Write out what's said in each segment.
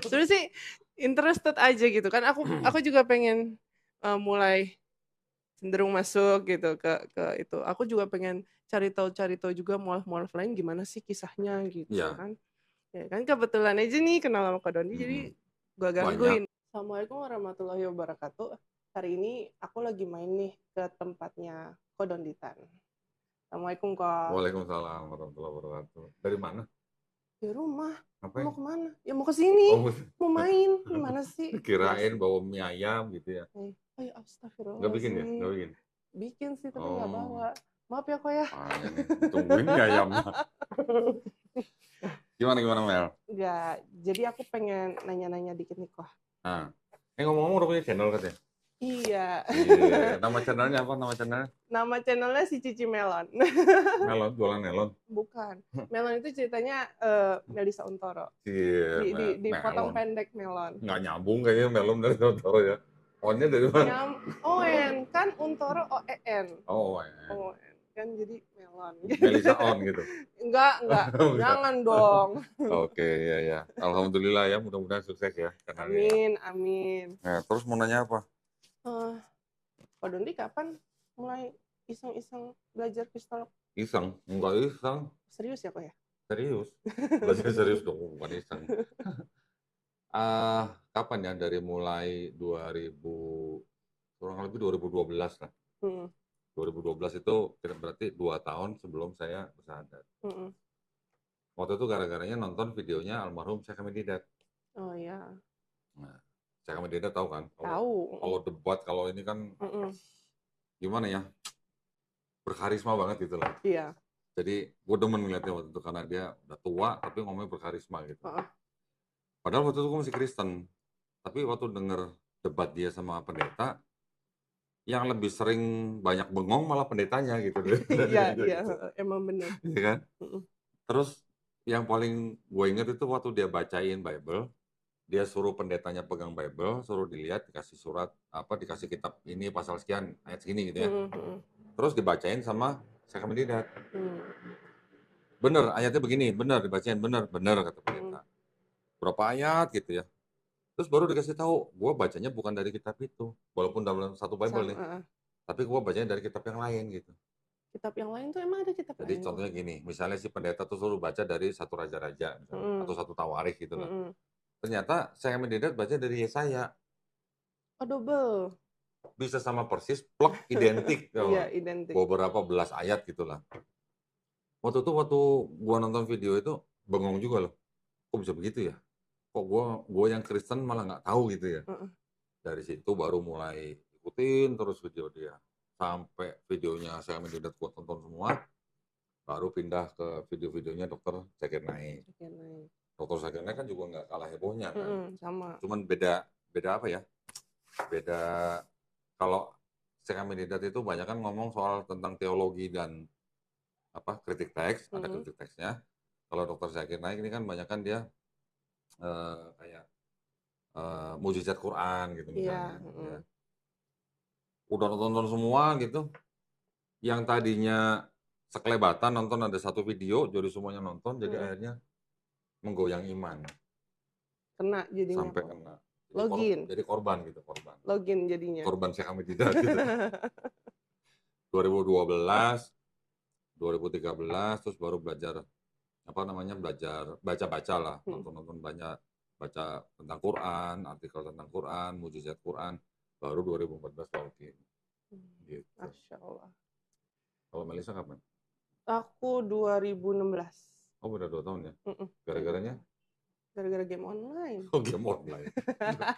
Sebenarnya sih interested aja gitu kan. Aku juga pengen mulai cenderung masuk gitu ke itu. Aku juga pengen cari tahu juga mualaf-mualaf lain gimana sih kisahnya gitu Iya, kan. Ya kan kebetulan aja nih kenal sama Kak Doni jadi mm-mm. gua Banyak. gangguin. Assalamualaikum warahmatullahi wabarakatuh. Hari ini aku lagi main nih ke tempatnya Kodonditan. Assalamualaikum Kak. Waalaikumsalam warahmatullahi wabarakatuh. Dari mana? Di rumah. Mau Ngapain? kemana? Ya mau ke sini. Oh, Mau main. Gimana sih? kirain Biasa. bawa mie ayam gitu ya. Ayo Nggak bikin ya? astagfirullahaladzim. Nggak bikin. Bikin sih tapi nggak Oh, bawa. Maaf ya kok ya. makanya nih. Ditungguin mie ayamnya. Gimana gimana Mel? Nggak. Jadi aku pengen nanya-nanya dikit nih kok. Nah, ngomong-ngomong udah punya channel katanya. Iya. Iya, nama channelnya apa? Nama channelnya? Nama channelnya si Cici Melon. Melon, jualan melon. Bukan. Melon itu ceritanya Melisa Untoro. Iya, Dipotong melon. pendek Melon. Nggak nyambung kayaknya melon dari Totoro ya. O-nya dari mana? ON kan Untoro OEN. Oh, ON kan jadi Melon. Melisa On gitu. Enggak. Enggak. Jangan dong. Oke, ya ya. Alhamdulillah ya, mudah-mudahan sukses ya channelnya ya. Amin. Nah, terus mau nanya apa? Eh, Pak Dondi kapan mulai iseng-iseng belajar pistol? Iseng? Enggak iseng. Serius ya kok ya? Serius. Belajar serius dong, bukan iseng. Kapan ya? Dari mulai 2000, kurang lebih 2012 lah. Hmm. 2012 itu berarti 2 tahun sebelum saya bersahadat. Hmm. Waktu itu gara-garanya nonton videonya almarhum Syekh Hamid Didat. Oh ya. Nah, Syekh Hamid Didat tahu kan? Kalau Tahu. debat, kalau ini kan Mm-mm. gimana ya? Berkarisma banget gitu lah. Iya. Jadi gue demen ngeliatnya waktu itu karena dia udah tua tapi ngomongnya berkarisma gitu. Uh-uh. Padahal waktu itu gue masih Kristen. Tapi waktu denger debat dia sama pendeta, yang lebih sering banyak bengong malah pendetanya gitu. Iya, Gitu, iya, gitu. emang bener. Iya kan? Mm-mm. Terus yang paling gue inget itu waktu dia bacain Bible, dia suruh pendetanya pegang Bible, suruh dilihat, dikasih surat, apa dikasih kitab ini pasal sekian, ayat segini gitu ya. Mm-mm. Terus dibacain sama Syekh Hamid Didat. Mm. Bener, ayatnya begini, bener dibacain, bener, bener kata Mm. pendeta. Berapa ayat gitu ya. Terus baru dikasih tahu, gue bacanya bukan dari kitab itu, walaupun dalam satu Bible nih, tapi gue bacanya dari kitab yang lain gitu. Kitab yang lain tuh emang ada kitab Jadi lain? contohnya gini, misalnya si pendeta tuh suruh baca dari satu raja-raja misalnya, atau satu tawarikh gitu lah. Mm-mm. Ternyata saya mendadak baca dari Yesaya, Oh, double. bisa sama persis, plek identik, Iya, identik. beberapa belas ayat gitulah. Waktu gua nonton video itu bengong juga loh, kok bisa begitu ya? Kok gua yang Kristen malah nggak tahu gitu ya? Uh-uh. Dari situ baru mulai ikutin terus video dia, sampai videonya saya mendadak gua tonton semua, baru pindah ke video-videonya Dokter Zakir Naik. Oke, naik. Dokter Zakir Naik kan juga nggak kalah hebohnya kan, Sama. cuman beda beda apa ya? Beda. Kalau Syekh Hamid Didat itu banyak kan ngomong soal tentang teologi dan apa kritik teks, ada kritik teksnya. Kalau Dokter Zakir Naik ini kan banyak kan dia kayak mujizat Quran gitu Iya. misalnya. Ya. Udah nonton semua gitu. Yang tadinya sekelebatan nonton ada satu video, jadi semuanya nonton, jadi akhirnya menggoyang iman. Kena jadinya Sampai kok. kena. Login. Jadi korban gitu, korban. Login jadinya. Korban Syekh Hamid Didat gitu. 2012, 2013 terus baru belajar apa namanya belajar baca-baca lah, nonton-nonton banyak, baca tentang Quran, artikel tentang Quran, mujizat Quran, baru 2014 walking gitu. Masya Allah. Kalau Melisa kapan? Aku 2016. Oh udah 2 tahun ya? Gara-garanya? Gara-gara game online. Oh game online.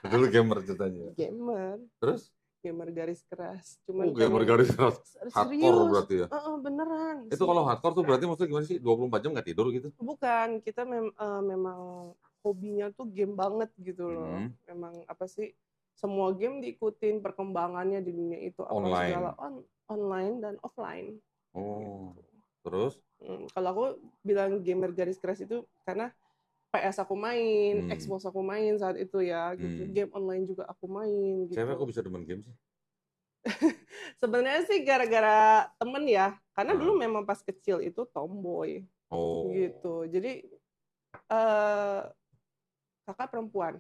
Dulu gamer ceritanya. Gamer. Terus? Gamer garis keras. Cuman gamer garis keras. Hardcore berarti ya? Beneran. Itu kalau hardcore tuh berarti maksudnya gimana sih? 24 jam nggak tidur gitu? Bukan, kita memang hobinya tuh game banget gitu loh. Memang apa sih? Semua game diikutin perkembangannya di dunia itu apa Online. segala online dan offline. Oh. Gitu. Terus? Kalau aku bilang gamer garis keras itu karena PS aku main, Xbox aku main saat itu ya, gitu. Game online juga aku main gitu. Cewek kok bisa demen game sih? Sebenarnya sih gara-gara temen ya, karena dulu memang pas kecil itu tomboy. Gitu. Jadi kakak perempuan.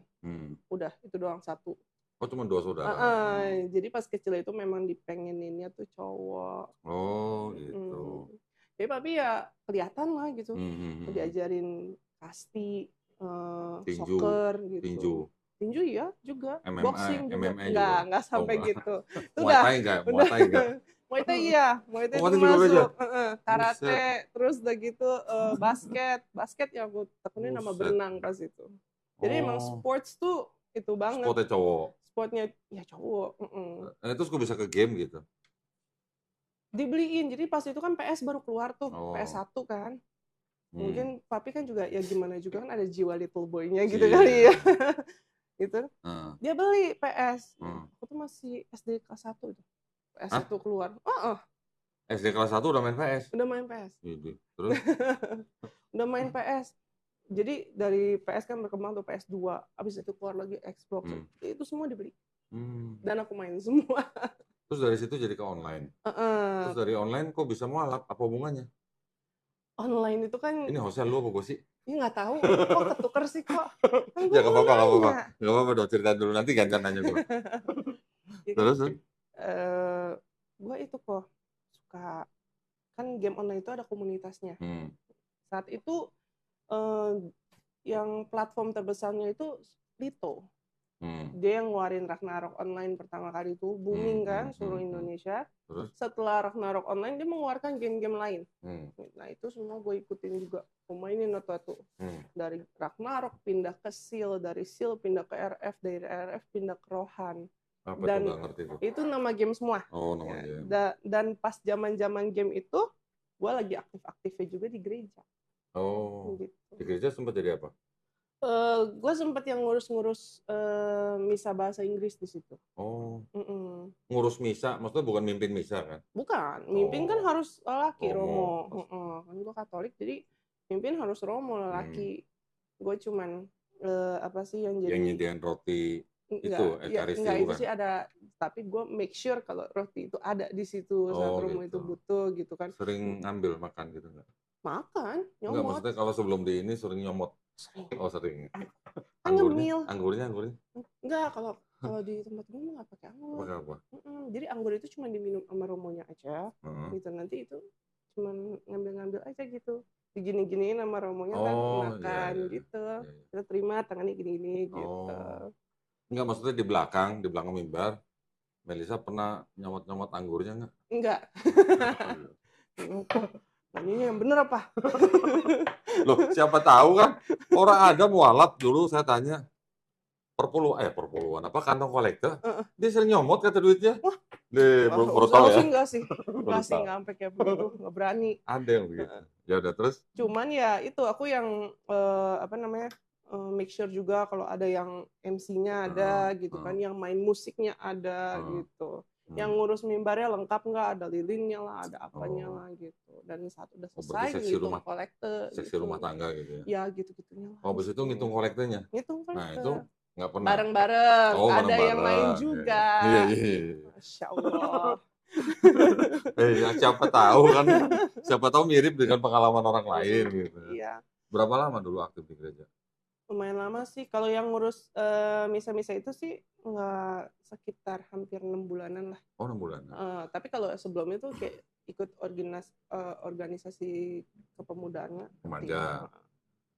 Udah itu doang satu. Oh cuma 2 saudara. Jadi pas kecil itu memang dipengeninnya tuh cowok. Oh gitu. Jadi papi ya kelihatan lah gitu. Diajarin kasti, Tinju, soccer gitu. Tinju ya juga, MMA, boxing juga. MMA juga. Enggak sampai gitu. Itu Muay Thai enggak? Muay Thai enggak? Muay Thai iya, Muay Thai Oh, itu juga belajar? masuk. Karate, terus udah gitu basket yang aku tekunin nama berenang pas itu. Jadi emang sports tuh itu banget. Sportnya cowok. Sportnya ya cowok. Terus gue bisa ke game gitu? Dibeliin, jadi pas itu kan PS baru keluar tuh, PS1 kan. Mungkin papi kan juga ya gimana juga kan ada jiwa little boy-nya gitu kali ya. Gitu. Dia beli PS. Aku tuh masih SD kelas 1 tuh. PS1 keluar. SD kelas 1 udah main PS? Udah main PS. Terus? Udah main PS. Jadi dari PS kan berkembang tuh PS2. Abis itu keluar lagi Xbox. Itu semua dibeli. Dan aku main semua. Terus dari situ jadi ke online. Terus dari online kok bisa mualaf? Apa hubungannya? Online itu kan... Ini hostnya lu apa gue sih? Ini nggak tahu. Kok ketuker sih kok? Ya nggak apa-apa. Nggak apa-apa dong, cerita dulu. Nanti gantian nanya gue. Terus? Gue itu kok suka... Kan game online itu ada komunitasnya. Saat itu yang platform terbesarnya itu Lito. Dia yang ngeluarin Ragnarok Online pertama kali itu booming kan seluruh Indonesia. Setelah Ragnarok Online dia mengeluarkan game-game lain. Nah itu semua gue ikutin juga. Gue mainin atau dari Ragnarok pindah ke Seal, dari Seal pindah ke RF, dari RF pindah ke Rohan. Dan itu nama game semua. Nama game. Dan pas zaman-zaman game itu gue lagi aktif-aktifnya juga di gereja. Gitu. Di gereja sempat jadi apa? Gue sempat yang ngurus-ngurus misa bahasa Inggris di situ. Ngurus misa, maksudnya bukan mimpin misa kan? Bukan, mimpin kan harus laki, romo. Kan gue Katolik, jadi mimpin harus romo laki. Gue cuman apa sih yang jadi? Yang nyediain roti itu, ekaristi enggak, itu sih ada. Tapi gue make sure kalau roti itu ada di situ saat romo itu butuh gitu kan. Sering ngambil makan gitu nggak? Makan, nyomot. Enggak, maksudnya kalau sebelum di ini sering nyomot. Sering. Sering. Anggurnya? Enggak, kalau di tempat gue nggak pakai anggur. Pakai apa? Jadi anggur itu cuma diminum sama romonya aja. Gitu nanti itu cuma ngambil-ngambil aja gitu. Digini-giniin sama romonya kan makan gitu. Kita terima tangannya gini-gini gitu. Enggak, maksudnya di belakang mimbar, Melisa pernah nyomot-nyomot anggurnya nggak? Enggak. Ini yang bener apa? Loh, siapa tahu kan orang ada mualaf dulu saya tanya perpuluhan apa kantong kolektor dia sering nyomot kata duitnya. Wah, belum tahu ya. Enggak sih nggak sampai kayak begitu, nggak berani. Ada yang begitu. Ya udah terus. Cuman ya itu aku yang make sure juga kalau ada yang MC-nya ada gitu kan, yang main musiknya ada gitu. Yang ngurus mimbarnya lengkap nggak, ada lilinnya lah, ada apanya lah gitu. Dan saat udah selesai ngitung kolektor. Seksi rumah tangga gitu ya? Ya gitu-gitunya lah. Habis itu ngitung kolektornya? Ngitung kolektor. Nah itu nggak pernah? Bareng-bareng, ada yang lain juga. Iya. Masya Allah. Siapa tahu mirip dengan pengalaman orang lain gitu. Iya. Berapa lama dulu aktif di gereja? Lumayan lama sih. Kalau yang ngurus misa-misa itu sih nggak, sekitar hampir 6 bulanan lah. 6 bulanan. Tapi kalau sebelum itu kayak ikut organisasi kepemudaan. Remaja.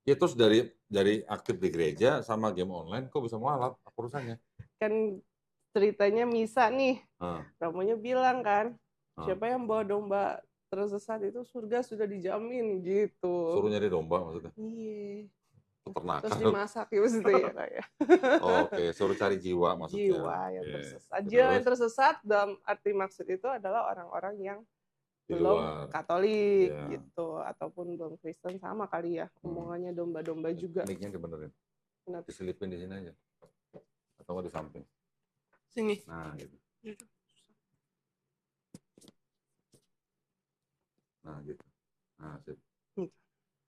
Ya terus dari aktif di gereja sama game online kok bisa mualaf urusannya? Kan ceritanya misa nih. Romonya bilang kan, siapa yang bawa domba tersesat itu surga sudah dijamin gitu. Suruh nyari domba maksudnya? Iya. Peternakan. Terus dimasak ya maksudnya ya kayak. Oke, suruh cari jiwa maksudnya. Jiwa yang tersesat. Jiwa yang tersesat dalam arti maksud itu adalah orang-orang yang belum Katolik gitu, ataupun belum Kristen, sama kali ya. Omongannya domba-domba juga. Mic-nya dibenerin. Diselipin di sini aja. Atau di samping. Sini. Nah, gitu. Nah, gitu. Nah, sip.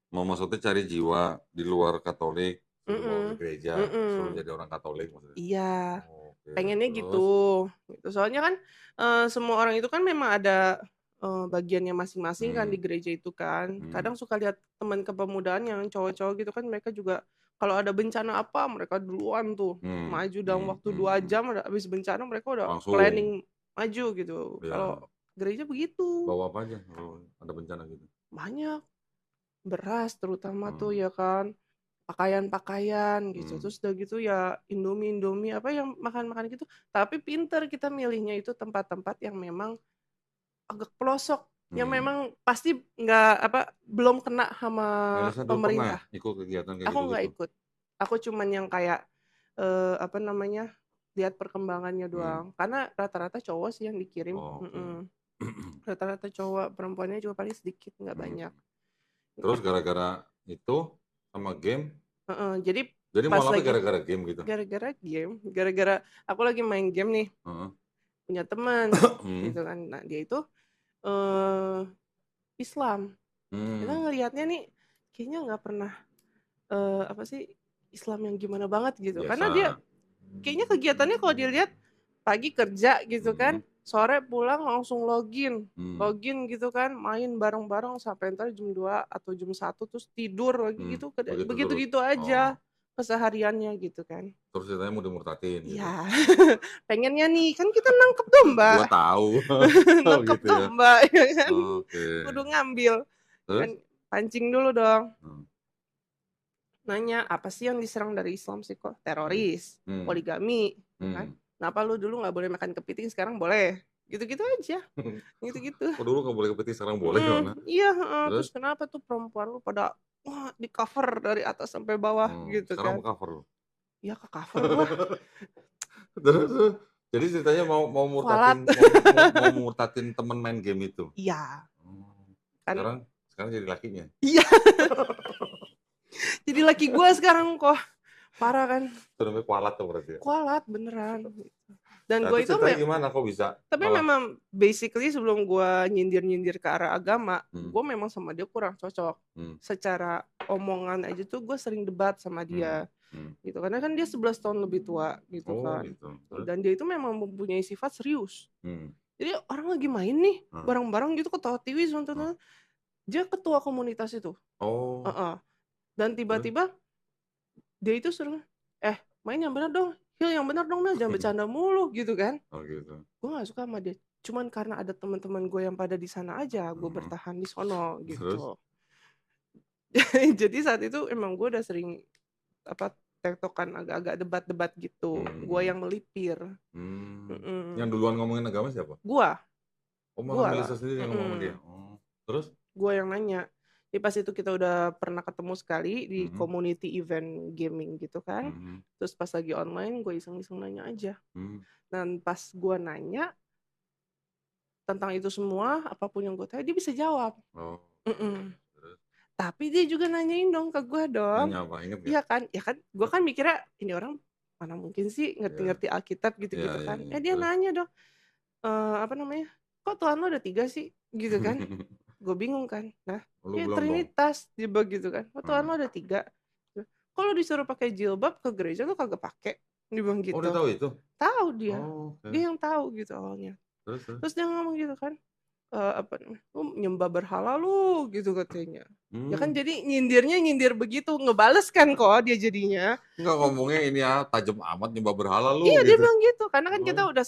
Mau maksudnya cari jiwa di luar Katolik, di gereja, suruh jadi orang Katolik maksudnya? Iya, pengennya gitu. Soalnya kan semua orang itu kan memang ada bagiannya masing-masing kan di gereja itu kan. Kadang suka lihat teman kepemudaan yang cowok-cowok gitu kan, mereka juga Kalau ada bencana apa, mereka duluan tuh maju dalam waktu 2 jam habis bencana mereka udah Langsung. planning maju gitu. Ya. Kalau gereja begitu. Bawa apa aja kalau ada bencana gitu? Banyak. Beras terutama tuh ya kan. Pakaian-pakaian gitu. Terus udah gitu ya Indomie apa yang makan-makan gitu. Tapi pinter kita milihnya itu tempat-tempat yang memang agak pelosok. Yang memang pasti belum kena sama Melisa dulu pernah pemerintah. ikut kegiatan kayak Aku nggak gitu? ikut. Aku cuman yang kayak lihat perkembangannya doang. Karena rata-rata cowok sih yang dikirim. Rata-rata cowok, perempuannya juga paling sedikit, nggak banyak. Terus gara-gara itu sama game? Jadi mau apa gara-gara game gitu? Gara-gara game, gara-gara aku lagi main game nih, punya teman gitu kan. Nah dia itu Islam. Kita ngelihatnya nih kayaknya nggak pernah Islam yang gimana banget gitu. Biasa. Karena dia kayaknya kegiatannya kalau dilihat pagi kerja gitu kan, sore pulang langsung login gitu kan, main bareng-bareng sampai ntar jam 2 atau jam 1 terus tidur lagi gitu. Begitu-gitu aja kesehariannya gitu kan. Terus ceritanya mau dimurtatin gitu. Iya. Pengennya nih, kan kita nangkep domba. Gua tahu. Nangkep gitu domba ya kan. Kudu ngambil. Terus? Kan pancing dulu dong. Nanya, apa sih yang diserang dari Islam sih kok? Teroris, poligami, kan? Kenapa lu dulu nggak boleh makan kepiting, sekarang boleh? Gitu-gitu aja. Gitu-gitu. Oh dulu nggak boleh kepiting, sekarang boleh gimana? Iya, terus kenapa tuh perempuan lu pada di cover dari atas sampai bawah gitu sekarang kan? Sekarang mau cover lu? Iya ke cover lah. Terus jadi ceritanya mau murtatin temen main game itu? Iya. Sekarang jadi lakinya? Iya. Jadi laki gue sekarang kok. Parah kan? Itu namanya kualat tuh berarti ya? Kualat beneran. Dan nah, gue itu gimana kok bisa? Tapi memang basically sebelum gue nyindir-nyindir ke arah agama, gue memang sama dia kurang cocok. Secara omongan aja tuh gue sering debat sama dia. Gitu. Karena kan dia 11 tahun lebih tua gitu kan. Gitu. Dan dia itu memang mempunyai sifat serius. Jadi orang lagi main nih, bareng-bareng gitu ketawa tiwi nonton. Dia ketua komunitas itu. Dan tiba-tiba dia itu suruh, main yang benar dong, Hil yang benar dong, jangan bercanda mulu gitu kan. Gitu. Gue gak suka sama dia, cuman karena ada teman-teman gue yang pada di sana aja, gue bertahan di sono gitu. Jadi saat itu emang gue udah sering tektokan agak-agak debat-debat gitu. Gue yang melipir. Yang duluan ngomongin agama siapa? Gue. Malah Melisa sendiri yang ngomong sama dia. Terus? Gue yang nanya. Jadi pas itu kita udah pernah ketemu sekali di community event gaming gitu kan. Terus pas lagi online gue iseng-iseng nanya aja. Dan pas gue nanya tentang itu semua, apapun yang gue tanya dia bisa jawab. Tapi dia juga nanyain dong ke gue dong. Nanya apa? Ingat gak? Iya kan? Ya kan gue kan mikirnya ini orang mana mungkin sih ngerti-ngerti Alkitab gitu-gitu kan. Dia nanya dong. Kok Tuhan lo ada 3 sih? Gitu kan. Gue bingung kan. Nah, Trinitas dia begitu kan. Kok Tuhan lo ada 3? Kalau disuruh pakai jilbab ke gereja lo kagak pakai. Dia bilang gitu. Oh, dia tahu itu? Tahu dia. Dia yang tahu gitu awalnya. Terus dia ngomong gitu kan. Lu nyembah berhala lu gitu katanya. Ya kan jadi nyindir begitu, ngebales kan kok dia jadinya. Enggak ngomongnya ini ya tajam amat nyembah berhala lu. Iya gitu. Dia bilang gitu karena kan kita udah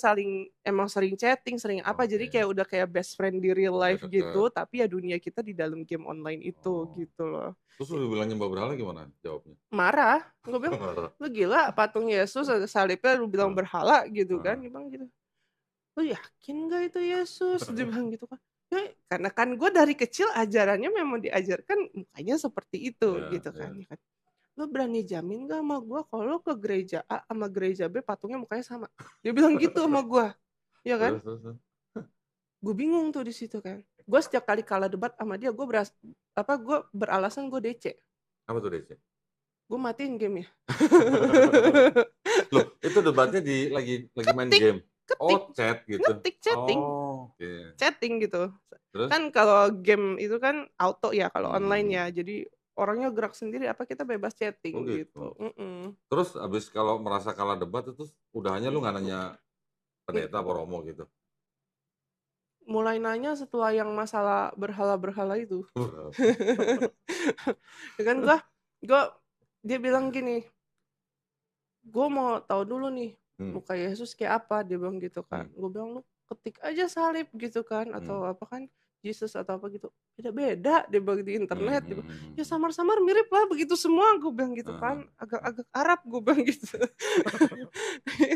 emang sering chatting, sering apa, jadi kayak udah kayak best friend di real life gitu, tapi ya dunia kita di dalam game online itu gitu loh. Terus lu bilang nyembah berhala gimana jawabnya? Marah. Gue bilang lu gila, patung Yesus ada salibnya lu bilang berhala gitu kan. Dia bilang gitu. Lu yakin gak itu Yesus? Dia bilang gitu kan. Ya, karena kan gue dari kecil ajarannya memang diajarkan mukanya seperti itu gitu kan. Lu berani jamin gak sama gue kalau ke gereja A sama gereja B patungnya mukanya sama? Dia bilang gitu sama gue. Ya kan? Gue bingung tuh di situ kan. Gue setiap kali kalah debat sama dia gue beralasan gue DC. Apa tuh DC? Gue matiin game ya. Loh, itu debatnya lagi main game. Chat gitu. Ngetik chatting. Chatting gitu. Terus? Kan kalau game itu kan auto ya kalau online ya. Jadi orangnya gerak sendiri apa kita bebas chatting gitu. Terus abis kalau merasa kalah debat itu udahannya lu nggak nanya pendeta apa romo gitu? Mulai nanya setelah yang masalah berhala-berhala itu. Ya kan gue dia bilang gini, gue mau tahu dulu nih Hmm. muka Yesus kayak apa, dia bilang gitu kan. Hmm. Gue bilang lu ketik aja salib gitu kan, Hmm. atau apa kan Jesus atau apa gitu, beda-beda dia bilang di internet, dia bilang, ya Hmm. samar-samar mirip lah begitu semua, gue bilang gitu Ah. kan, agak-agak Arab gue bilang gitu.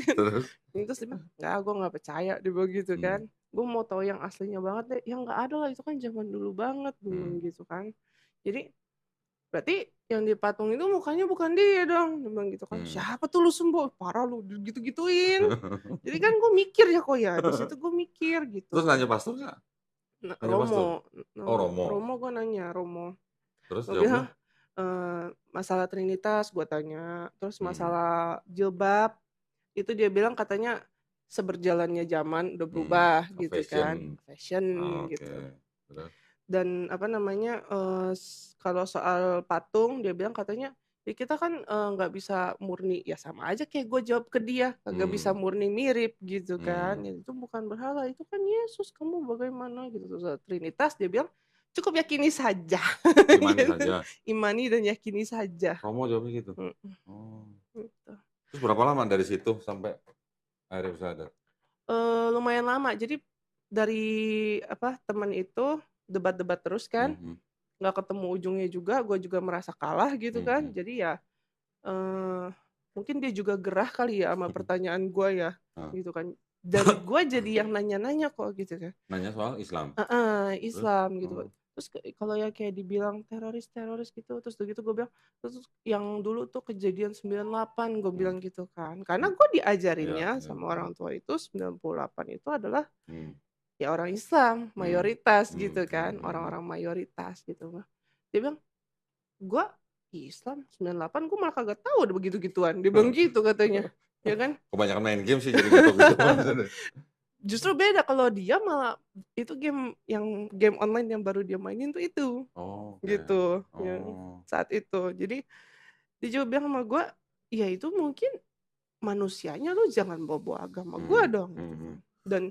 Terus? Terus dia bilang, nggak, gue nggak percaya, dia bilang gitu kan. Hmm. Gue mau tahu yang aslinya banget deh, yang nggak ada lah, itu kan zaman dulu banget, gue bilang Hmm. gitu kan. Jadi berarti yang di patung itu mukanya bukan dia dong, dia bilang gitu kan. Hmm. Siapa tuh lu sembuh, parah lu gitu-gituin. Jadi kan gue mikir ya kok ya, di situ gue mikir gitu. Terus nanya pastor nggak? Nah, Nanya pastor? Oh, Romo. Romo gue nanya, Romo. Terus Gue bilang, jawabnya? masalah Trinitas gue tanya, terus Hmm. masalah jilbab, itu dia bilang katanya seberjalannya zaman udah berubah gitu kan, fashion Oh, gitu. Terus? Dan apa namanya, kalau soal patung dia bilang katanya, ya kita kan nggak bisa murni, ya sama aja kayak gue jawab ke dia, kagak bisa murni mirip gitu kan, ya itu bukan berhala, itu kan Yesus, kamu bagaimana gitu. Terus Trinitas dia bilang cukup yakini saja. Imani Gitu. saja. Imani dan yakini saja. Romo jawabnya gitu. Oh. Gitu. Terus berapa lama dari situ sampai akhirnya bisa ada? Lumayan lama. Jadi dari apa teman itu debat-debat terus kan, nggak ketemu ujungnya juga. Gue juga merasa kalah gitu kan. Jadi ya mungkin dia juga gerah kali ya sama pertanyaan gue ya, gitu kan. Dan gue jadi yang nanya-nanya kok gitu kan. Nanya soal Islam. Islam gitu. Terus kalau ya kayak dibilang teroris gitu, terus begitu gue bilang, terus yang dulu tuh kejadian 98 gue bilang gitu kan. Karena gue diajarinnya sama orang tua itu 98 itu adalah ya orang Islam mayoritas gitu kan, orang-orang mayoritas gitu. Dia bilang, gue Islam 98 gue malah kagak tahu ada begitu-gituan. Dia bilang gitu katanya. Ya kan? Kebanyakan main game sih jadi gak tahu. Justru beda kalau dia malah itu game online yang baru dia mainin tuh itu. Gitu. Ya, saat itu. Jadi dia juga bilang sama gue, ya itu mungkin manusianya lu jangan bawa-bawa agama gue dong. Gitu. Dan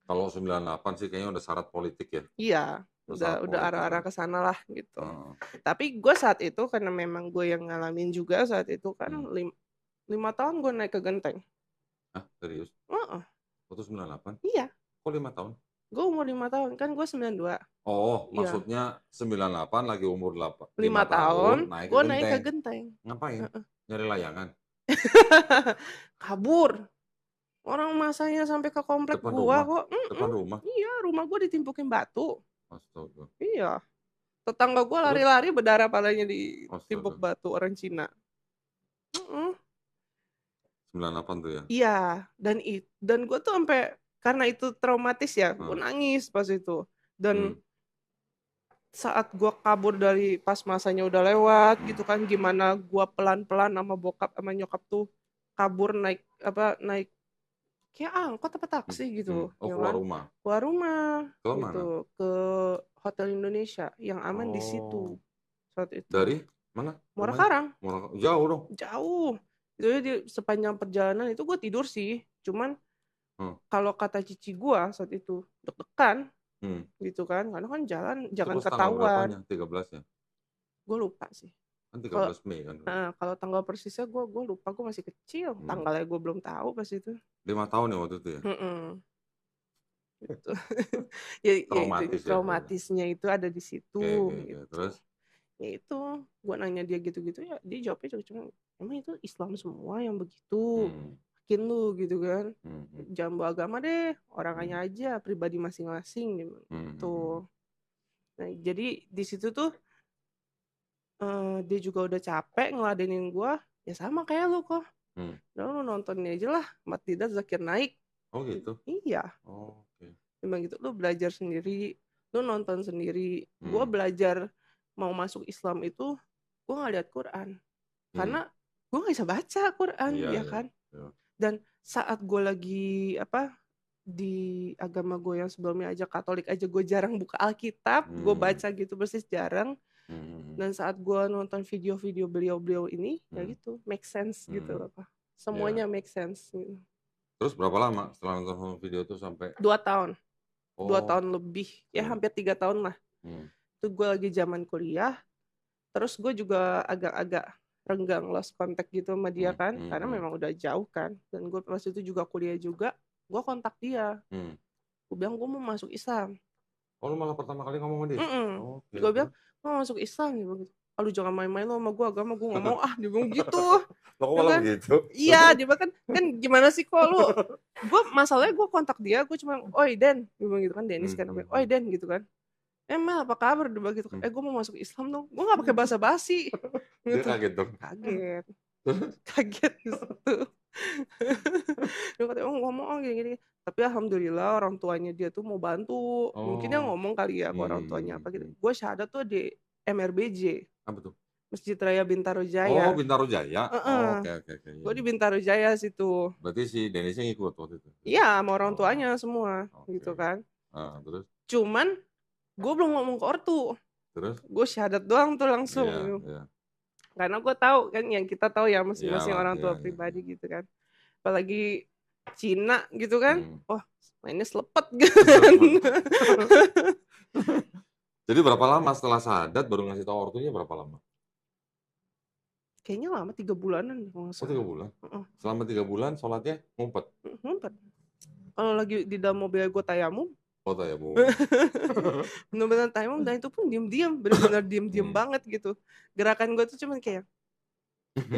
kalau 98 sih kayaknya udah syarat politik ya. Iya, udah arah-arah ke sana lah gitu. Tapi gue saat itu karena memang gue yang ngalamin juga saat itu kan 5 tahun gue naik ke genteng. Hah, serius? Waktu 98? Iya. Kok 5 tahun? Gue umur 5 tahun, kan gue 92. Oh, maksudnya 98 lagi umur 5 tahun, naik gue naik ke genteng. Ngapain? Nyari layangan? Kabur. Orang masanya sampai ke komplek depan gua rumah? kok. Depan rumah? Iya, rumah gua ditimpukin batu. Astaga. Iya. Tetangga gua lari-lari berdarah palanya ditimpuk batu orang Cina. 98 tuh ya? Iya, dan gue tuh sampai karena itu traumatis ya, gue nangis pas itu. Dan saat gue kabur dari pas masanya udah lewat gitu kan, gimana gue pelan-pelan sama bokap sama nyokap tuh kabur naik kayak angkot apa taksi gitu. Keluar rumah? Keluar rumah. Ke gitu. mana? Ke Hotel Indonesia yang aman di situ saat itu. Dari mana? Muara Karang. Jauh dong? Jauh. Itu di sepanjang perjalanan itu gue tidur sih. Cuman kalau kata cici gue saat itu deg-degan gitu kan. Karena kan jalan jangan ketahuan. 13 ya? Gue lupa sih. Kan 13 Mei kan? Kalau tanggal persisnya gue lupa, gue masih kecil. Tanggalnya gue belum tahu pas itu. 5 tahun ya waktu itu ya? Gitu. Traumatisnya itu ada di situ. Gitu. Terus? Ya itu, gue nanya dia gitu-gitu ya, dia jawabnya cuma emang itu Islam semua yang begitu. Yakin lu gitu kan. Jangan bawa agama deh, orangnya aja, pribadi masing-masing gitu. Nah, jadi di situ tuh dia juga udah capek ngeladenin gue, ya sama kayak lu kok. Lu nontonnya aja lah, Mat Didat Zakir Naik. Oh gitu? Iya. Memang gitu, lu belajar sendiri, lu nonton sendiri. Gue belajar mau masuk Islam itu, gue nggak lihat Quran. Karena gue nggak bisa baca Quran, ya kan? Dan saat gue lagi di agama gue yang sebelumnya aja Katolik aja, gue jarang buka Alkitab, gue baca gitu persis jarang. Dan saat gue nonton video-video beliau-beliau ini, ya gitu, make sense gitu loh, Pak. Semuanya make sense. Gitu. Terus berapa lama setelah nonton video itu sampai? 2 tahun. 2 tahun lebih, ya hampir 3 tahun lah. Itu gue lagi zaman kuliah, terus gue juga agak-agak renggang lost contact gitu sama dia kan, karena memang udah jauh kan. Dan gue pas itu juga kuliah juga, gue kontak dia. Gue bilang gue mau masuk Islam. Oh, lu malah pertama kali ngomong sama dia? Oke, Gue bilang, terus? gue mau masuk Islam. Dia bilang gitu. Lu jangan main-main lo sama gue, agama gue gak mau ah. Dia bilang gitu. Lo kok Ya malah kan? begitu? Iya, dia bilang kan gimana sih kok lu. Masalahnya gue kontak dia, gue cuma, oi Den. Dia bilang gitu kan, Dennis kan namanya. Oi Den gitu kan. Mel apa kabar? Dia bilang gitu. Gue mau masuk Islam dong. Gue gak pakai basa-basi. Dia Gitu. kaget dong. Kaget. Kaget di situ. Dia kata, oh ngomong gini-gini. Tapi alhamdulillah orang tuanya dia tuh mau bantu. Mungkin dia ngomong kali ya ke orang tuanya apa gitu. Gue syahadat tuh di MRBJ. Apa tuh? Masjid Raya Bintaro Oh, Jaya. Bintaro Jaya. Oke. Gue di Bintaro Jaya situ. Berarti si Dennisnya ngikut waktu itu? Iya, sama orang tuanya semua. Gitu kan. Terus? Cuman gue belum ngomong ke ortu. Terus? Gue syahadat doang tuh langsung. Iya. Karena gue tahu kan, yang kita tahu ya masing-masing orang tua pribadi gitu kan. Apalagi Cina gitu kan. Wah, mainnya selepet kan. Jadi berapa lama setelah syahadat baru ngasih tahu ortunya, berapa lama? Kayaknya lama 3 bulanan. Oh, 3 bulan? Selama 3 bulan sholatnya ngumpet? Ngumpet. Kalau lagi di dalam mobil gue tayamum. Oh, tayamum. Bener-bener tayamum, dan itu pun diem-diem. Bener-bener diem-diem banget gitu. Gerakan gue tuh cuman kayak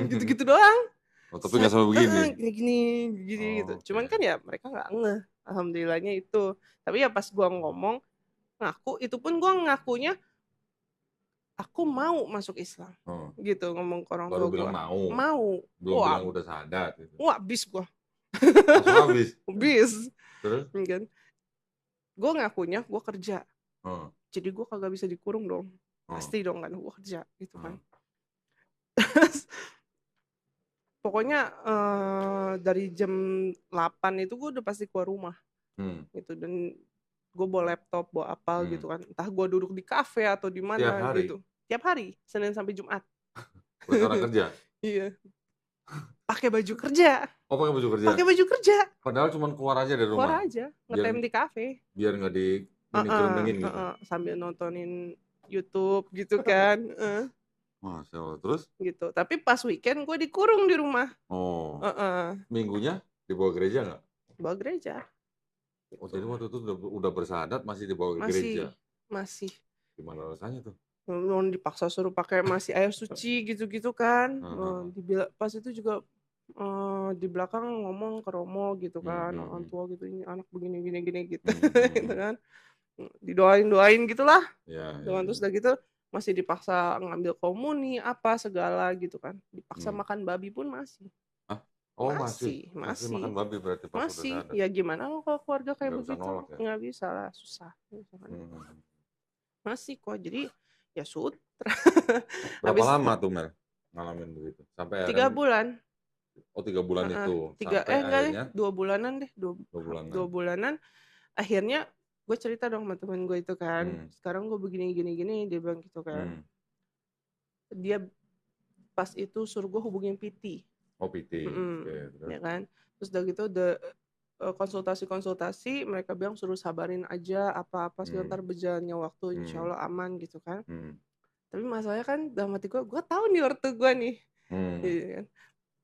gitu-gitu doang. Oh, tapi nggak sampai begini? Gini gitu. Cuman kan ya mereka nggak ngeh. Alhamdulillahnya itu. Tapi ya pas gue ngomong, ngaku, itu pun gue ngakunya aku mau masuk Islam. Gitu, ngomong ke orang tua gue. Baru bilang mau? Belum bilang udah syahadat gitu. Wah, abis gue. Langsung habis? Abis. Terus? Kan? Gue ngakunya gue kerja. Jadi gue kagak bisa dikurung dong. Pasti dong kan, gue kerja gitu kan. Pokoknya dari jam 8 itu gue udah pasti keluar rumah. Gitu. Dan gue bawa laptop, bawa apa gitu kan. Entah gue duduk di kafe atau di mana gitu. Tiap hari, Senin sampai Jumat. Buat orang kerja? Iya. Pakai baju kerja. Oh, pakai baju kerja? Pakai baju kerja. Padahal cuma keluar aja dari rumah? Keluar aja, ngetem di kafe. Biar nggak dikerendengin gitu? Sambil nontonin YouTube gitu kan. Masya Allah, terus? Gitu. Tapi pas weekend gue dikurung di rumah. Oh. Minggunya dibawa gereja nggak? Bawa gereja. Oh, jadi waktu itu udah bersyahadat masih dibawa ke gereja? Masih. Gimana rasanya tuh? Dipaksa suruh pakai masih air suci gitu-gitu kan. Pas itu juga di belakang ngomong ke Romo gitu kan, orang tua gitu, ini anak begini gitu. Gitu kan. Didoain gitulah. Terus udah gitu masih dipaksa ngambil komuni apa segala gitu kan. Dipaksa makan babi pun masih. Oh, masih makan babi berarti pas masih. Udah Ya gimana lo kalau keluarga kayak begitu? Ya? Nggak bisa lah, susah. Masih kok, jadi ya sutra. Berapa lama tuh Mel ngalamin begitu? Sampai 3 bulan. Oh, 3 bulan itu. Enggak, 2 bulanan deh. 2 bulanan. Akhirnya gue cerita dong sama temen gue itu kan. Sekarang gue begini, dia bilang gitu kan. Dia pas itu suruh gue hubungin PT. Oh, PT. Ya kan. Terus udah gitu konsultasi, mereka bilang suruh sabarin aja apa-apa sebentar, berjalannya waktu insya Allah aman gitu kan. Tapi masalahnya kan dalam hati gue tahu nih ortu gue nih. Gitu kan.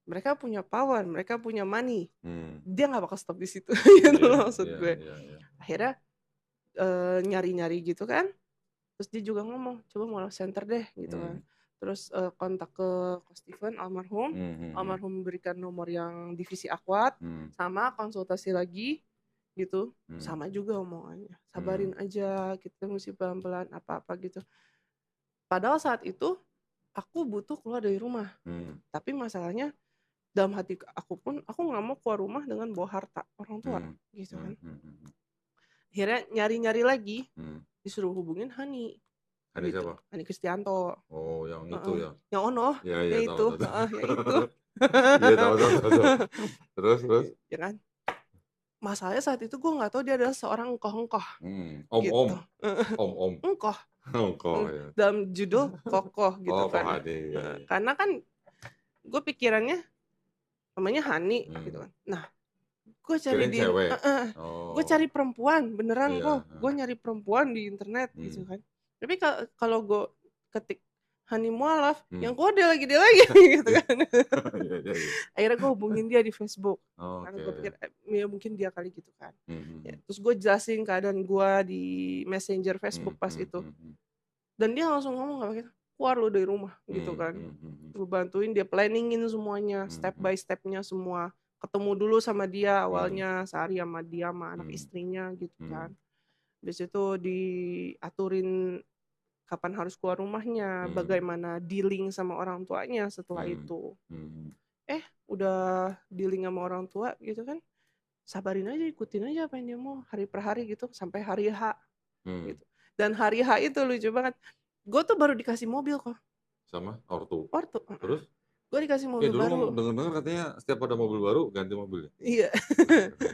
Mereka punya power, mereka punya money. Dia nggak bakal stop di situ. Gitu loh maksud gue. Akhirnya nyari-nyari gitu kan. Terus dia juga ngomong, coba mau center deh gitu kan. Terus kontak ke Steven almarhum. Almarhum memberikan nomor yang divisi akwat. Sama konsultasi lagi gitu. Sama juga omongannya. Sabarin aja, kita mesti pelan-pelan apa-apa gitu. Padahal saat itu aku butuh keluar dari rumah. Tapi masalahnya dalam hati aku pun, aku nggak mau keluar rumah dengan bawa harta orang tua gitu kan. Akhirnya nyari-nyari lagi, disuruh hubungin Hani. Hani gitu. Siapa? Hani Kristianto. Oh, yang itu ya? Yang Ono. Ya itu. Iya, tahu. Terus? Ya kan? Masalahnya saat itu gue nggak tahu dia adalah seorang engkoh-engkoh. Om. Engkoh. Ya. Dalam judul kokoh gitu kan. Karena kan gue pikirannya namanya Hani gitu kan. Nah, gue cari gue cari perempuan beneran kok. Gue nyari perempuan di internet gitu kan. Tapi kalau gue ketik Hani mualaf, yang Hmm. keluar dia lagi gitu kan. Iya, iya, iya. Akhirnya gue hubungin dia di Facebook, karena gue pikir Oke. ya mungkin dia kali gitu kan. Ya, Mhm, terus gue jelasin keadaan gue di Messenger Facebook mhm, pas mhm, itu, mhm, dan dia langsung ngomong gak pakai keluar lo dari rumah gitu mhm, kan. mhm, mhm, Gue bantuin dia planningin semuanya, step mhm, by stepnya semua. Ketemu dulu sama dia mhm, awalnya sehari sama dia sama anak mhm, istrinya gitu kan. mhm, Habis itu diaturin kapan harus keluar rumahnya, mhm, bagaimana dealing sama orang tuanya setelah mhm, itu. mhm, Udah dealing sama orang tua gitu kan, sabarin aja, ikutin aja apa yang dia mau hari per hari gitu sampai hari H mhm. gitu. Dan hari H itu lucu banget, gue tuh baru dikasih mobil kok, Sama ortu. ortu, Terus? gue dikasih mobil Dulu baru. dengar-dengar katanya setiap ada mobil baru ganti mobil ya? Iya.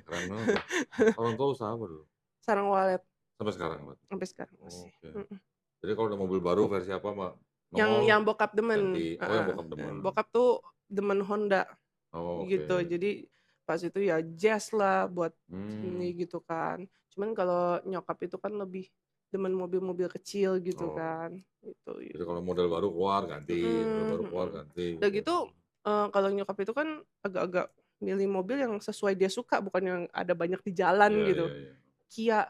Keren banget tuh. Orang tua usaha apa dulu? Sarang walet Sampai sekarang berarti? sampai sekarang masih. Oke. Jadi kalau ada mobil baru versi apa, Mbak, Yang nongol bokap demen, ganti. Oh, yang bokap demen. bokap tuh demen Honda Oh, gitu. oke. Jadi pas itu ya jazz lah buat Hmm. ini gitu kan. Cuman kalau nyokap itu kan lebih demen mobil-mobil kecil gitu Oh. kan. Gitu. Jadi kalau model baru keluar ganti, model baru keluar Mm-mm. ganti Udah gitu. gitu kalau nyokap itu kan agak-agak milih mobil yang sesuai dia suka, bukan yang ada banyak di jalan Iya, gitu. iya, iya. Kia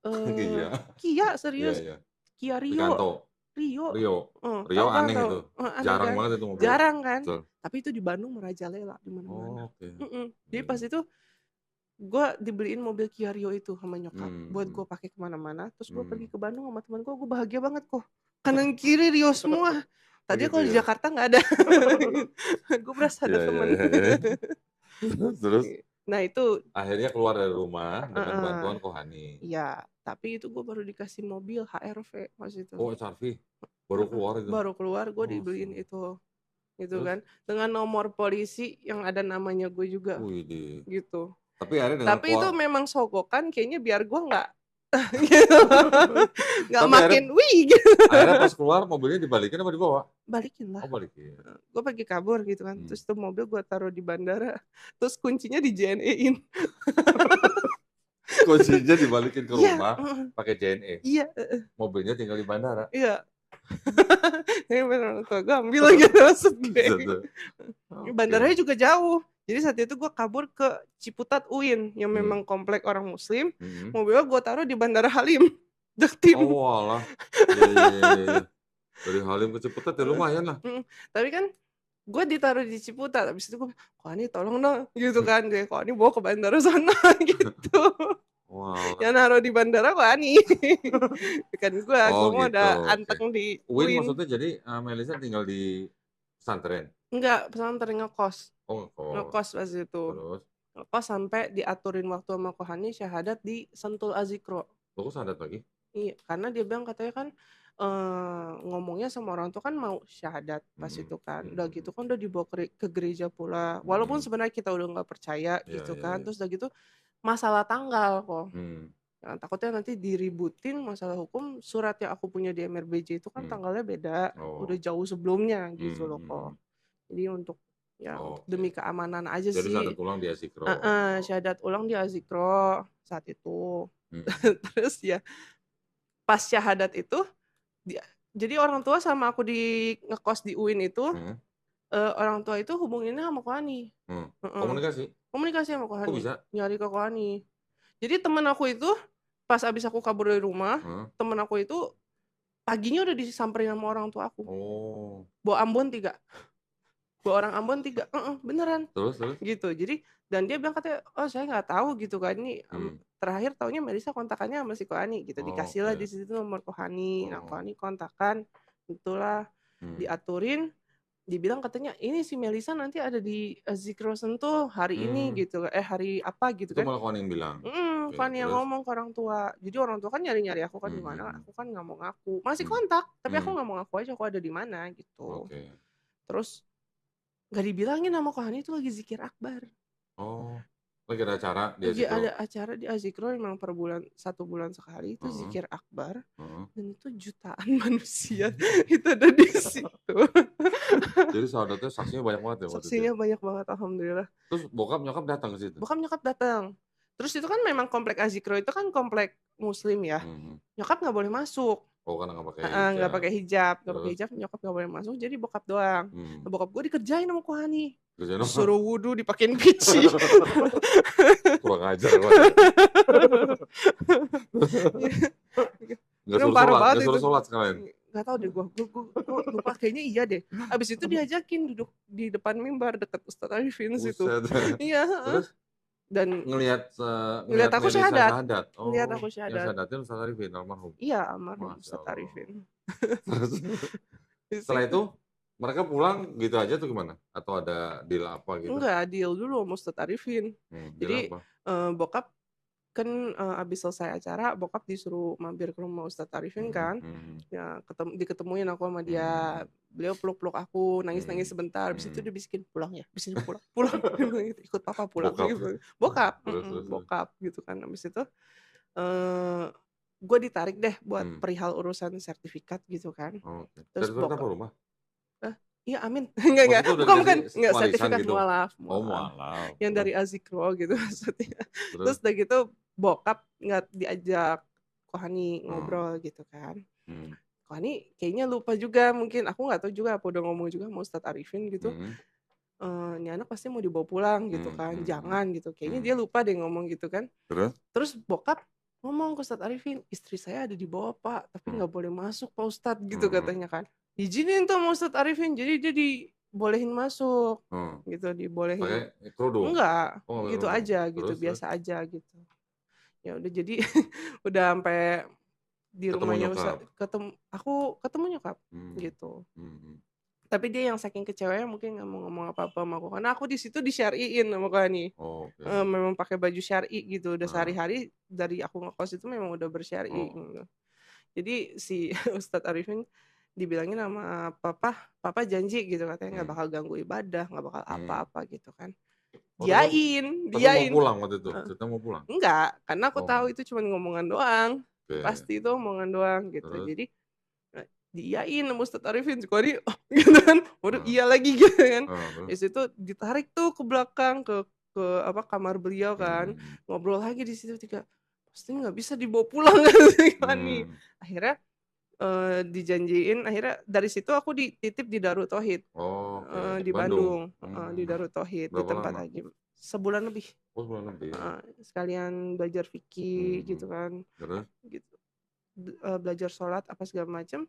Iya. Kia Iya, serius, iya. Kia Picanto. Rio, Rio. Rio tahu kan, aneh tahu. itu. Aneh Jarang kan, banget itu mobil. jarang kan, Betul. tapi itu di Bandung merajalela di mana-mana. Oh, oke. Jadi Iya, pas iya. itu gue dibeliin mobil Kia Rio itu sama nyokap buat Hmm. gue pakai kemana-mana, terus gue pergi Hmm. ke Bandung sama teman gue bahagia banget kok, kanan kiri Rio semua. Oh Tadinya gitu kalau di ya? Jakarta nggak ada. Gue berasa ada Iya, iya, temen. iya, iya. Terus Nah itu akhirnya keluar dari rumah dengan uh, bantuan Kohani. ya, tapi itu gue baru dikasih mobil HRV pas itu. Oh, HRV baru keluar itu. Baru keluar gue Oh, dibeliin itu gitu terus? kan, dengan nomor polisi yang ada namanya gue juga Wih, di. gitu. Tapi akhirnya dengan Tapi itu keluar. memang sogokan kayaknya biar gue nggak gitu. Nggak Tapi makin wih gitu. akhirnya pas keluar mobilnya dibalikin apa dibawa? Balikin lah. Oh, balikin. Gue pergi kabur gitu kan. Hmm. Terus tuh mobil gue taruh di bandara. Terus kuncinya di JNE-in. Kuncinya dibalikin ke Iya. rumah pakai JNE. Iya. Mobilnya tinggal di bandara. Iya. Ini beneran tuh gue ambil lagi masuk Gitu. Bandaranya juga jauh. Jadi saat itu gue kabur ke Ciputat UIN yang memang komplek orang Muslim. Mobilnya gue taruh di Bandara Halim, Jaktim. Oh alah, iya. Dari Halim ke Ciputat ya lumayan lah. Tapi kan gue ditaruh di Ciputat, habis itu gue, kok ini tolong dong, gitu kan, dia kok ini bawa ke bandara sana, gitu. Wow. Yang naruh di bandara kok ani, kan gue Oh, mau gitu. udah anteng di UIN UIN. maksudnya jadi Melisa tinggal di pesantren? Enggak, pesantren ngekos. Oh, Ngekos pas itu. Terus? Ngekos sampai diaturin waktu sama Kohani syahadat di Sentul Azikro. Lo kok syahadat lagi? Iya, karena dia bilang katanya kan ngomongnya sama orang tua kan mau syahadat pas itu kan. Udah gitu kan udah dibawa ke gereja pula. Walaupun sebenarnya kita udah nggak percaya gitu kan. Terus udah gitu masalah tanggal kok. Nah, takutnya nanti diributin masalah hukum. Surat yang aku punya di MRBJ itu kan tanggalnya beda. Udah jauh sebelumnya gitu loh kok. Jadi untuk untuk demi keamanan aja Jadi sih. syahadat ulang di Azikro. Syahadat ulang di Azikro saat itu. Terus ya pas syahadat itu jadi orang tua sama aku di ngekos di UIN itu orang tua itu hubunginnya sama Kohani. Komunikasi sama Kohani. Kok bisa? Nyari ke Kohani. Jadi temen aku itu pas abis aku kabur dari rumah, temen aku itu paginya udah disamperin sama orang tua aku. Bawa Ambon 3. Bawa orang Ambon 3. Beneran. Terus? Gitu. Jadi dan dia bilang katanya, oh saya nggak tahu gitu kan, ini terakhir taunya Melisa kontakannya sama si Kohani gitu. Dikasih lah di situ nomor Kohani. Nah Kohani kontakan, itulah diaturin. Dibilang katanya ini si Melisa nanti ada di Azikro Sentul hari ini gitu. Hari apa gitu kan. Itu malah Kohani yang bilang? Kohani yang ngomong ke orang tua. Jadi orang tua kan nyari-nyari aku kan di mana. Aku kan nggak mau ngaku. Masih kontak, tapi aku nggak mau ngaku aja aku ada di mana gitu. Terus nggak dibilangin sama Kohani itu lagi zikir akbar. Oh, lagi ada acara di Azikro? Lagi ada acara di Azikro memang per bulan, 1 bulan sekali itu zikir akbar. Dan itu jutaan manusia itu ada di situ. Jadi sahadatnya saksinya banyak banget ya waktu itu? Saksinya banyak banget, alhamdulillah. Terus bokap nyokap datang ke situ? Bokap nyokap datang. Terus itu kan memang komplek Azikro itu kan komplek Muslim ya. Nyokap nggak boleh masuk. Oh, karena nggak pakai Heeh, nggak hijab. pakai hijab, Terus? nyokap nggak boleh masuk, jadi bokap doang. Hmm. Bokap gue dikerjain sama kohani, Kerjaan apa? disuruh wudhu, dipakein peci. Kurang ajar banget. Nggak Udah suruh parah sholat, banget nggak itu. suruh sholat sekalian. Nggak tahu deh gue lupa, kayaknya iya deh. Abis itu diajakin duduk di depan mimbar deket Ustadz Arifin situ. Buset. Iya, Terus dan ngelihat ngeliat aku Melisa syahadat. syahadat. Ngeliat Oh, aku yang syahadat. syahadatnya Ustadz Arifin almarhum. Iya, almarhum Masya Ustadz Allah. Arifin. Terus setelah itu mereka pulang gitu aja tuh gimana? Atau ada deal apa gitu? Enggak, deal dulu sama Ustadz Arifin. Deal Jadi apa? bokap kan abis selesai acara, bokap disuruh mampir ke rumah Ustadz Arifin kan. Ya diketemuin aku sama dia. Beliau peluk-peluk aku, nangis-nangis sebentar. Habis itu dia bisikin, pulang ya, bisikin pulang. Ikut papa pulang. Bokap. Bokap gitu kan. Habis itu gue ditarik deh buat perihal urusan sertifikat gitu kan. Okay. Terus sertifikat apa rumah? Iya, amin. Enggak. Bukan sertifikat gitu? mualaf. Mualaf. Yang dari Azikro gitu maksudnya. Terus udah gitu bokap nggak diajak kohani ngobrol gitu kan. Kohani kayaknya lupa juga, mungkin aku nggak tahu juga apa udah ngomong juga sama Ustadz Arifin gitu. Ini anak pasti mau dibawa pulang gitu kan, jangan gitu. Kayaknya dia lupa deh ngomong gitu kan. Terus bokap ngomong ke Ustadz Arifin, istri saya ada di bawah Pak, tapi nggak boleh masuk Pak Ustadz gitu katanya kan. Izinin tuh sama Ustadz Arifin, jadi dia dibolehin masuk gitu, dibolehin. Pakai kerudung? Enggak, gitu aja gitu, biasa aja gitu. Ya udah, jadi udah sampai di rumahnya Ustadz, ketemu nyokap gitu. Tapi dia yang saking kecewanya mungkin nggak mau ngomong apa-apa sama aku, karena aku di situ disyariin sama Kohani. Memang pakai baju syari gitu, udah sehari-hari dari aku ngekos itu memang udah bersyari gitu. Jadi si Ustadz Arifin dibilangin sama papa janji gitu, katanya nggak bakal ganggu ibadah, nggak bakal apa-apa gitu kan. Diain. Mau pulang waktu itu? Kita mau pulang? Enggak, karena aku tahu itu cuma ngomongan doang. Pasti itu omongan doang gitu. Jadi diiyain sama Ustadz Arifin, Kohani gitu kan, waduh iya lagi gitu kan. Di situ ditarik tuh ke belakang ke kamar beliau kan, ngobrol lagi di situ pasti nggak bisa dibawa pulang kan nih. Akhirnya dijanjiin, akhirnya dari situ aku dititip di Darut Tauhid. Di Bandung. Di Darut Tauhid di tempat haji. Sebulan lebih. Sebulan lebih. Sekalian belajar fikih gitu kan. Gitu. Belajar sholat apa segala macam.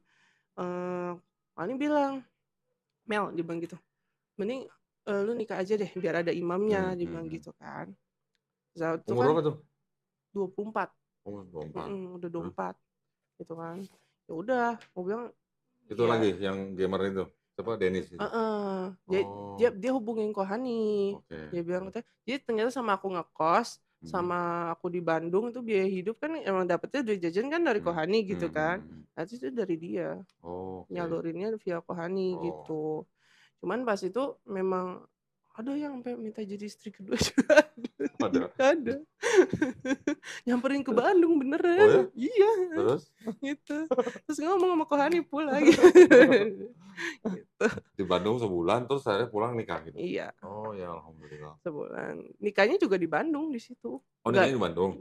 Ani bilang, Mel, dia bilang gitu, mending lu nikah aja deh biar ada imamnya, dia bilang gitu kan. Umur berapa tuh? 24. Udah 24 gitu kan. Ya udah, gue bilang itu ya. Lagi yang gamer itu siapa, Dennis itu? Dia hubungin Kohani. Dia bilang katanya, jadi ternyata sama aku ngekos sama aku di Bandung itu biaya hidup kan emang dapetnya dari jajan kan dari Kohani gitu kan. Nah itu dari dia. Nyalurinnya via Kohani gitu. Cuman pas itu memang ada yang sampai minta jadi istri kedua juga. Ada. Nyamperin ke Bandung beneran. Oh ya? Iya. Terus? Gitu. Terus ngomong sama Kohani pulang gitu. Di Bandung sebulan terus saya pulang nikah gitu. Iya. Oh ya, alhamdulillah. Sebulan. Nikahnya juga di Bandung di situ. Nikahnya di Bandung.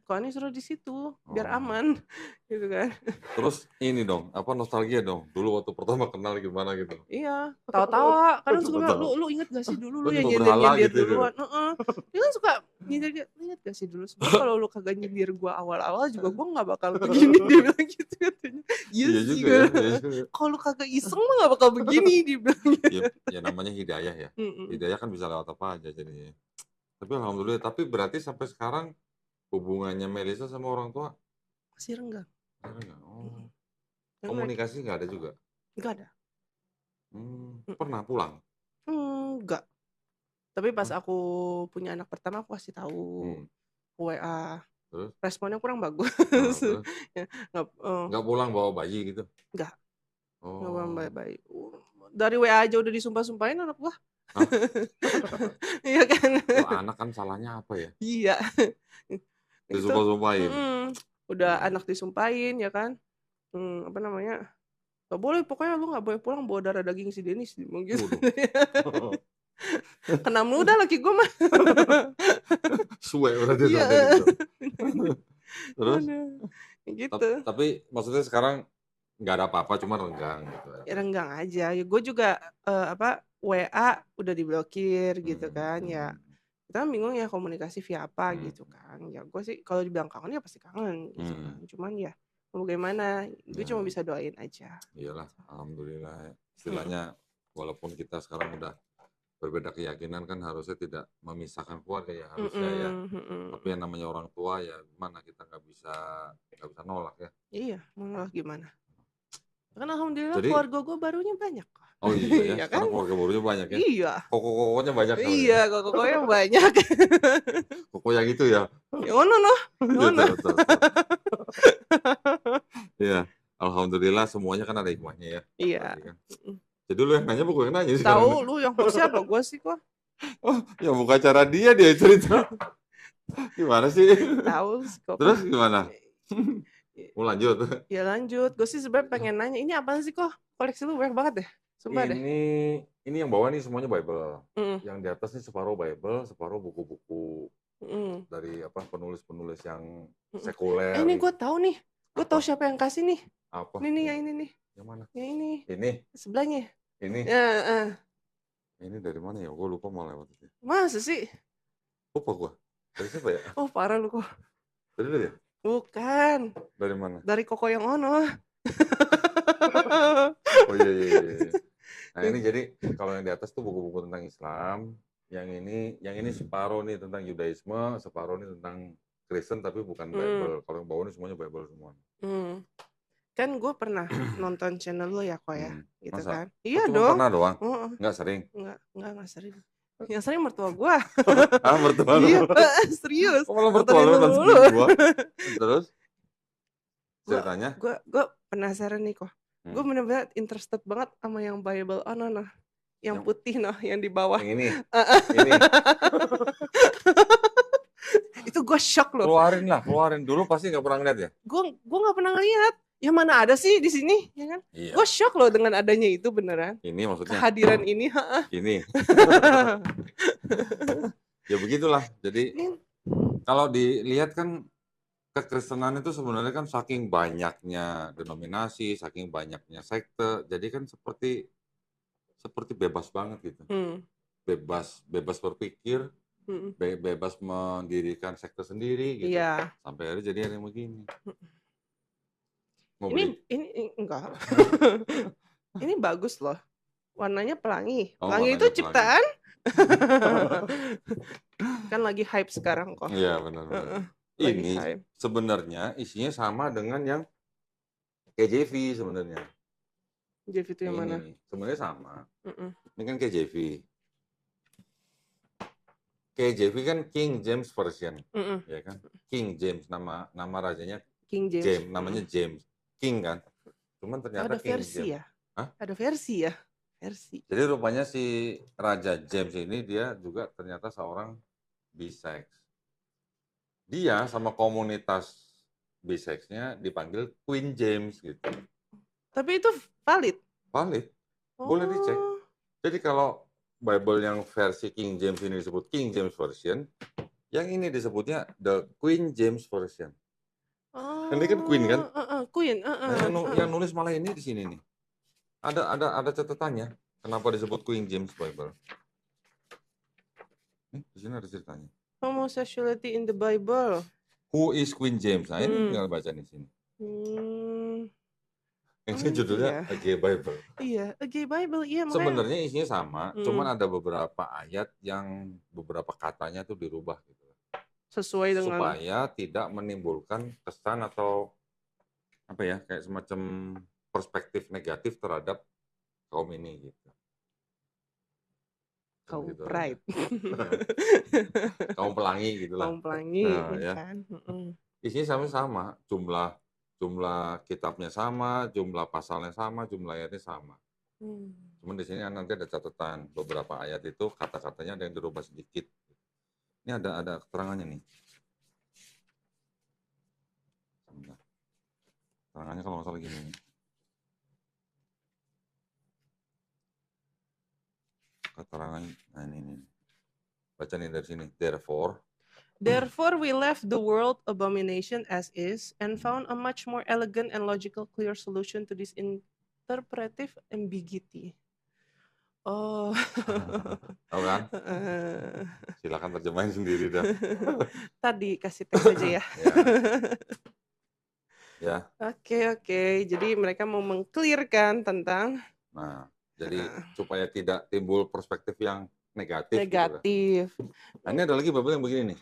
Kohani suruh di situ biar aman gitu kan. Terus ini dong, nostalgia dong. Dulu waktu pertama kenal gimana gitu. Iya, tawa-tawa. Kadang suka bilang, lu inget gak sih dulu lu yang nyindir gitu duluan. Dia kan suka nyindir, inget gak sih dulu sebenarnya kalau lu kagak nyindir gua awal-awal juga gua gak bakal begini, dia bilang gitu katanya. Iya sih. Kalau lu kagak iseng mah gak bakal begini, dia bilang gitu. Ya namanya hidayah ya. Hidayah kan bisa lewat apa aja jadinya. Tapi alhamdulillah, tapi berarti sampai sekarang hubungannya Melisa sama orang tua masih renggang. Komunikasi nggak ada juga? Nggak ada. Pernah pulang? Enggak. Tapi pas aku punya anak pertama aku kasih tahu WA. Terus? Responnya kurang bagus. Nggak pulang bawa bayi gitu? Nggak. Nggak pulang bayi. Dari WA aja udah disumpah-sumpahin anak gua. Iya kan? Anak kan salahnya apa ya? Iya. Disumpah-sumpahin. Udah anak disumpahin ya kan. Apa namanya? Gak boleh, pokoknya lu gak boleh pulang bawa darah daging si Dennis gitu. Kena muda laki gue mah. Suwe berarti. Iya. Terus? Gitu. Tapi maksudnya sekarang nggak ada apa-apa, cuma renggang gitu Ya aja. renggang aja. Ya gue juga WA udah diblokir gitu Hmm, kan ya. hmm, Kita kan bingung ya komunikasi via apa hmm, gitu kan. Ya gue sih kalau dibilang kangen ya pasti kangen gitu kan. hmm. Cuman ya mau bagaimana, gue Ya, cuma bisa doain aja. iyalah, alhamdulillah ya. Mm-mm. Istilahnya walaupun kita sekarang udah berbeda keyakinan kan harusnya tidak memisahkan keluarga ya harusnya ya. Mm-mm, Tapi mm-mm. yang namanya orang tua ya gimana kita nggak bisa nolak ya. Iya, mau nolak gimana? Kan alhamdulillah Jadi keluarga gue barunya banyak. oh iya ya, Iya kan? sekarang keluarga barunya banyak ya. Iya. Koko-kokonya banyak sekarang ya. Iya, kok banyak. Koko yang itu ya. Yang mana noh? Yang Ya, mana? tahu, tahu, tahu. Iya, alhamdulillah semuanya kan ada hikmahnya ya. Iya. Berarti kan. Jadi lu yang nanya bukan yang nanya sekarang Tahu nih. lu yang host siapa? Gue sih kok. Oh, ya bukan cara dia cerita. Gimana sih? Tahu sih kok. Terus gimana? Mau lanjut? Ya lanjut. Gue sih sebenarnya pengen nanya, ini apa sih kok? Koleksi lu banyak banget deh. Sumpah deh. Ini yang bawah nih semuanya Bible. Mm, Yang di atas nih separuh Bible, separuh buku-buku mm, dari penulis-penulis yang mm. sekuler. Ini gue tahu nih. Gue tahu Apa? siapa yang kasih nih. Apa? Ini nih, yang ini nih. Yang mana? Yang ini. Ini, Sebelahnya. ini, Ya, ini dari mana ya? Gue lupa mau lewat itu. masa sih? Lupa gue. Dari siapa ya? Oh parah lu kok. Dari dia? Bukan. Dari mana? Dari Koko yang ono. Oh iya, iya, iya. Nah ini jadi kalau yang di atas tuh buku-buku tentang Islam, yang ini separuh nih tentang Yudaisme, separuh nih tentang Kristen tapi bukan Bible. Kalau yang bawah ini semuanya Bible semua. Kan gue pernah nonton channel lo ya kok ya, gitu Masa? kan? Iya Cuma dong. pernah doang? Nggak sering? Nggak sering. Yang sering mertua gue. Ah, mertua lu? Iya, serius. Kok malah mertua lu nonton gua? Terus? Ceritanya? Gue penasaran nih kok. Gue bener-bener interested banget sama yang Bible. Oh no, yang putih yang di bawah. Yang ini? Ini? Itu gue shock loh. Keluarin. Dulu pasti nggak pernah ngeliat ya? Gue nggak pernah ngeliat. Yang mana ada sih di sini, ya kan? Iya. Gue shock loh dengan adanya itu beneran. Ini maksudnya? Kehadiran ini. Ini. Ya begitulah. Jadi kalau dilihat kan kekristenan itu sebenarnya kan saking banyaknya denominasi, saking banyaknya sekte, jadi kan seperti bebas banget gitu. Bebas berpikir, bebas mendirikan sekte sendiri gitu. Iya. Sampai akhirnya jadi yang begini. Ini enggak. Ini bagus loh. Warnanya pelangi. Oh, Pelangi warnanya itu ciptaan. Kan lagi hype sekarang kok. Iya benar. Ini sebenarnya isinya sama dengan yang KJV sebenarnya. KJV itu yang mana? Sebenarnya sama. Ini kan KJV. KJV kan King James Version, ya kan? King James nama rajanya King James. Namanya James. King kan? Cuman ternyata ada King versi James. Ya? Hah? Ada versi ya? Versi. Jadi rupanya si Raja James ini dia juga ternyata seorang bisex. Dia sama komunitas bisexnya dipanggil Queen James gitu. Tapi itu valid? Valid. Boleh dicek. Jadi kalau Bible yang versi King James ini disebut King James Version, yang ini disebutnya The Queen James Version. Ini kan Queen kan? Queen. Nah, yang nulis malah ini di sini nih. Ada catatannya. Kenapa disebut Queen James Bible? Di sini ada ceritanya. Homosexuality in the Bible. Who is Queen James? Nah, ini tinggal baca di sini. Ini judulnya A Gay Bible. Iya, A Gay Bible. Iya, makanya. Sebenarnya isinya sama, cuman ada beberapa ayat yang beberapa katanya tuh dirubah gitu. Sesuai dengan supaya tidak menimbulkan kesan atau apa ya, kayak semacam perspektif negatif terhadap kaum ini gitu. Kaum gitu pride. Kaum pelangi gitulah. Kaum pelangi, ya. Kan? Isinya sama, jumlah kitabnya sama, jumlah pasalnya sama, jumlah ayatnya sama. Cuman di sini nanti ada catatan beberapa ayat itu kata-katanya ada yang dirubah sedikit. Ini ada keterangannya nih. Keterangannya kalau nggak salah gini. Keterangan, nah ini. Baca nih dari sini. Therefore, Therefore, we left the world abomination as is and found a much more elegant and logical, clear solution to this interpretive ambiguity. Oh. Tahu kan? Heeh. Silakan terjemahin sendiri dah. Tadi kasih teks aja ya. Ya. Ya. Oke. Jadi mereka mau meng-clear-kan tentang Nah, jadi supaya tidak timbul perspektif yang negatif. Gitu kan. negatif. Nah, ini ada lagi Babel yang begini nih.